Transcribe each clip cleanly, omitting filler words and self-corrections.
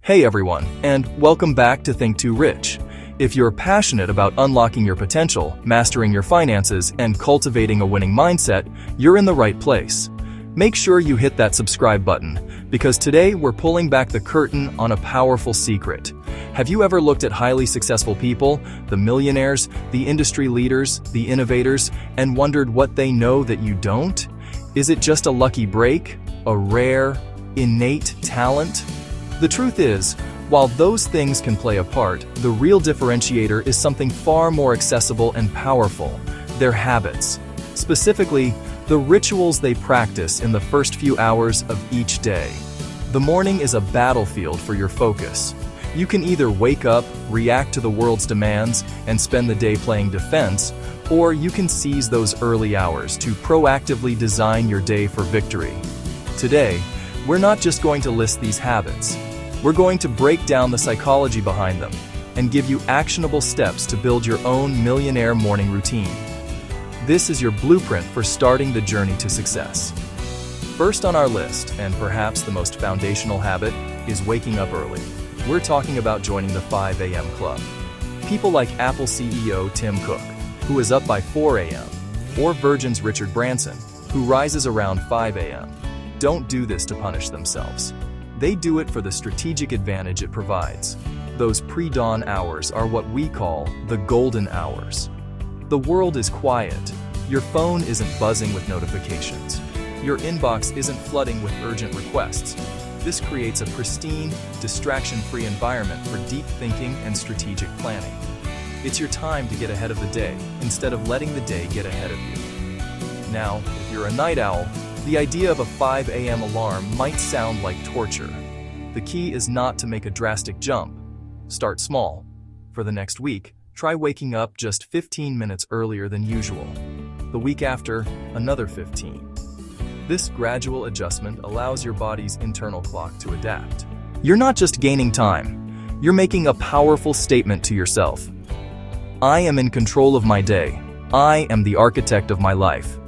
Hey everyone, and welcome back to Think Too Rich. If you're passionate about unlocking your potential, mastering your finances, and cultivating a winning mindset, you're in the right place. Make sure you hit that subscribe button, because today we're pulling back the curtain on a powerful secret. Have you ever looked at highly successful people, the millionaires, the industry leaders, the innovators, and wondered what they know that you don't? Is it just a lucky break? A rare, innate talent? The truth is, while those things can play a part, the real differentiator is something far more accessible and powerful: their habits. Specifically, the rituals they practice in the first few hours of each day. The morning is a battlefield for your focus. You can either wake up, react to the world's demands, and spend the day playing defense, or you can seize those early hours to proactively design your day for victory. Today, we're not just going to list these habits. We're going to break down the psychology behind them and give you actionable steps to build your own millionaire morning routine. This is your blueprint for starting the journey to success. First on our list, and perhaps the most foundational habit, is waking up early. We're talking about joining the 5 a.m. club. People like Apple CEO Tim Cook, who is up by 4 a.m., or Virgin's Richard Branson, who rises around 5 a.m. don't do this to punish themselves. They do it for the strategic advantage it provides. Those pre-dawn hours are what we call the golden hours. The world is quiet. Your phone isn't buzzing with notifications. Your inbox isn't flooding with urgent requests. This creates a pristine, distraction-free environment for deep thinking and strategic planning. It's your time to get ahead of the day, instead of letting the day get ahead of you. Now, if you're a night owl, the idea of a 5 a.m. alarm might sound like torture. The key is not to make a drastic jump. Start small. For the next week, try waking up just 15 minutes earlier than usual. The week after, another 15. This gradual adjustment allows your body's internal clock to adapt. You're not just gaining time, you're making a powerful statement to yourself. I am in control of my day. I am the architect of my life.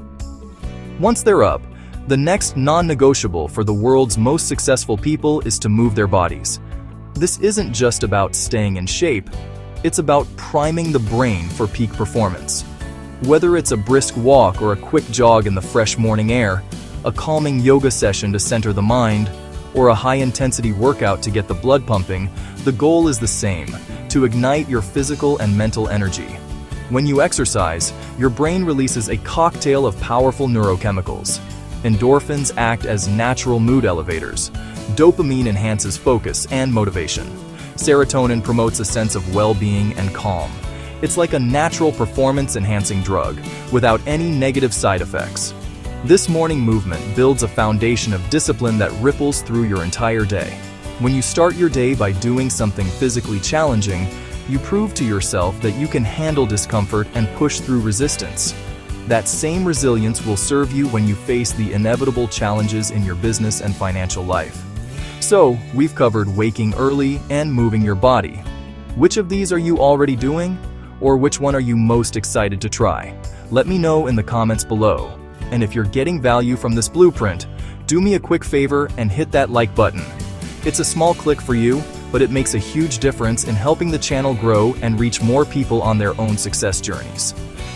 Once they're up, the next non-negotiable for the world's most successful people is to move their bodies. This isn't just about staying in shape, it's about priming the brain for peak performance. Whether it's a brisk walk or a quick jog in the fresh morning air, a calming yoga session to center the mind, or a high-intensity workout to get the blood pumping, the goal is the same: to ignite your physical and mental energy. When you exercise, your brain releases a cocktail of powerful neurochemicals. Endorphins act as natural mood elevators. Dopamine enhances focus and motivation. Serotonin promotes a sense of well-being and calm. It's like a natural performance-enhancing drug, without any negative side effects. This morning movement builds a foundation of discipline that ripples through your entire day. When you start your day by doing something physically challenging, you prove to yourself that you can handle discomfort and push through resistance. That same resilience will serve you when you face the inevitable challenges in your business and financial life. So, we've covered waking early and moving your body. Which of these are you already doing? Or which one are you most excited to try? Let me know in the comments below. And if you're getting value from this blueprint, do me a quick favor and hit that like button. It's a small click for you, but it makes a huge difference in helping the channel grow and reach more people on their own success journeys.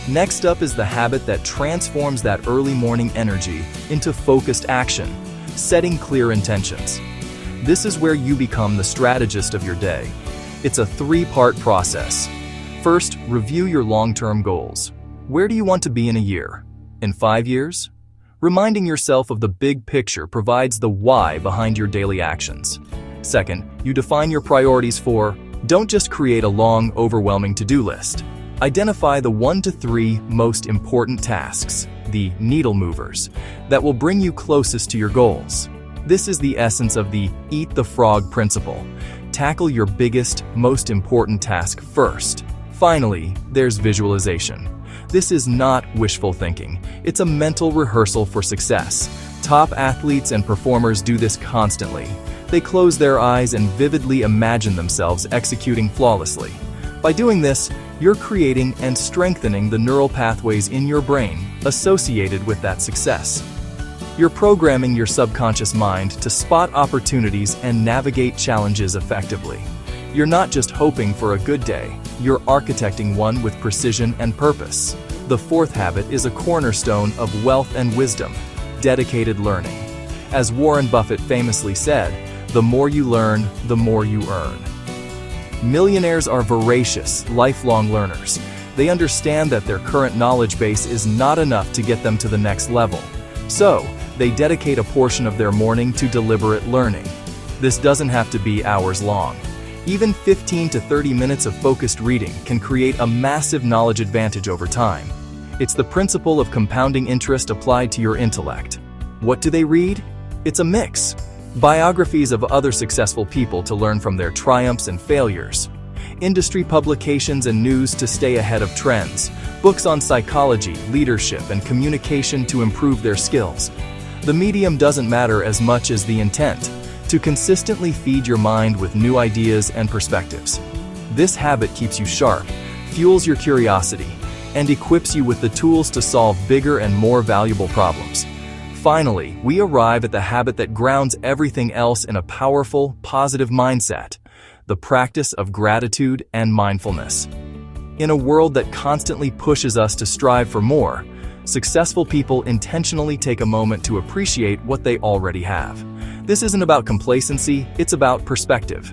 Next up is the habit that transforms that early morning energy into focused action: setting clear intentions. This is where you become the strategist of your day. It's a three-part process. First, review your long-term goals. Where do you want to be in a year? In 5 years? Reminding yourself of the big picture provides the why behind your daily actions. Second, you define your priorities for. Don't just create a long, overwhelming to-do list. Identify the 1 to 3 most important tasks, the needle movers, that will bring you closest to your goals. This is the essence of the eat the frog principle. Tackle your biggest, most important task first. Finally, there's visualization. This is not wishful thinking. It's a mental rehearsal for success. Top athletes and performers do this constantly. They close their eyes and vividly imagine themselves executing flawlessly. By doing this, you're creating and strengthening the neural pathways in your brain associated with that success. You're programming your subconscious mind to spot opportunities and navigate challenges effectively. You're not just hoping for a good day, you're architecting one with precision and purpose. The fourth habit is a cornerstone of wealth and wisdom: dedicated learning. As Warren Buffett famously said, "The more you learn, the more you earn." Millionaires are voracious, lifelong learners. They understand that their current knowledge base is not enough to get them to the next level. So, they dedicate a portion of their morning to deliberate learning. This doesn't have to be hours long. Even 15 to 30 minutes of focused reading can create a massive knowledge advantage over time. It's the principle of compounding interest applied to your intellect. What do they read? It's a mix. Biographies of other successful people to learn from their triumphs and failures. Industry publications and news to stay ahead of trends. Books on psychology, leadership, and communication to improve their skills. The medium doesn't matter as much as the intent: to consistently feed your mind with new ideas and perspectives. This habit keeps you sharp, fuels your curiosity, and equips you with the tools to solve bigger and more valuable problems. Finally, we arrive at the habit that grounds everything else in a powerful, positive mindset: the practice of gratitude and mindfulness. In a world that constantly pushes us to strive for more, successful people intentionally take a moment to appreciate what they already have. This isn't about complacency, it's about perspective.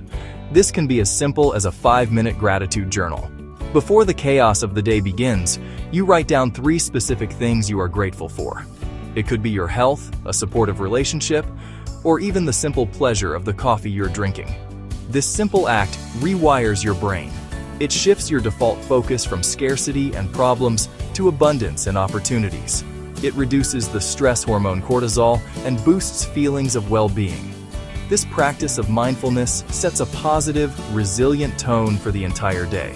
This can be as simple as a 5-minute gratitude journal. Before the chaos of the day begins, you write down 3 specific things you are grateful for. It could be your health, a supportive relationship, or even the simple pleasure of the coffee you're drinking. This simple act rewires your brain. It shifts your default focus from scarcity and problems to abundance and opportunities. It reduces the stress hormone cortisol and boosts feelings of well-being. This practice of mindfulness sets a positive, resilient tone for the entire day.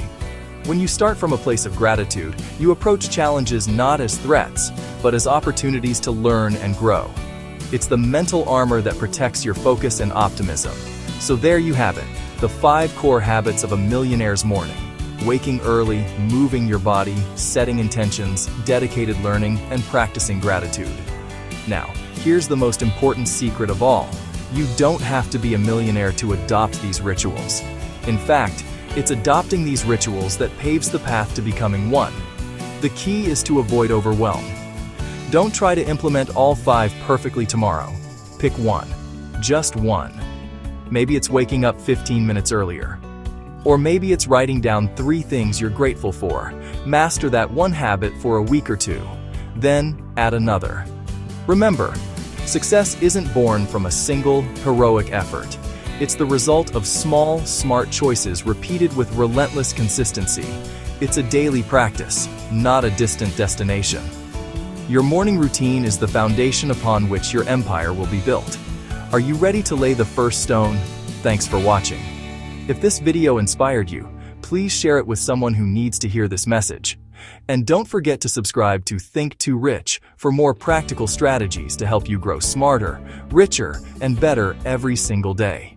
When you start from a place of gratitude, you approach challenges not as threats, but as opportunities to learn and grow. It's the mental armor that protects your focus and optimism. So there you have it, the 5 core habits of a millionaire's morning: waking early, moving your body, setting intentions, dedicated learning, and practicing gratitude. Now, here's the most important secret of all: you don't have to be a millionaire to adopt these rituals. In fact, it's adopting these rituals that paves the path to becoming one. The key is to avoid overwhelm. Don't try to implement all 5 perfectly tomorrow. Pick one, just one. Maybe it's waking up 15 minutes earlier. Or maybe it's writing down 3 things you're grateful for. Master that one habit for a week or 2. Then add another. Remember, success isn't born from a single, heroic effort. It's the result of small, smart choices repeated with relentless consistency. It's a daily practice, not a distant destination. Your morning routine is the foundation upon which your empire will be built. Are you ready to lay the first stone? Thanks for watching. If this video inspired you, please share it with someone who needs to hear this message. And don't forget to subscribe to Think Too Rich for more practical strategies to help you grow smarter, richer, and better every single day.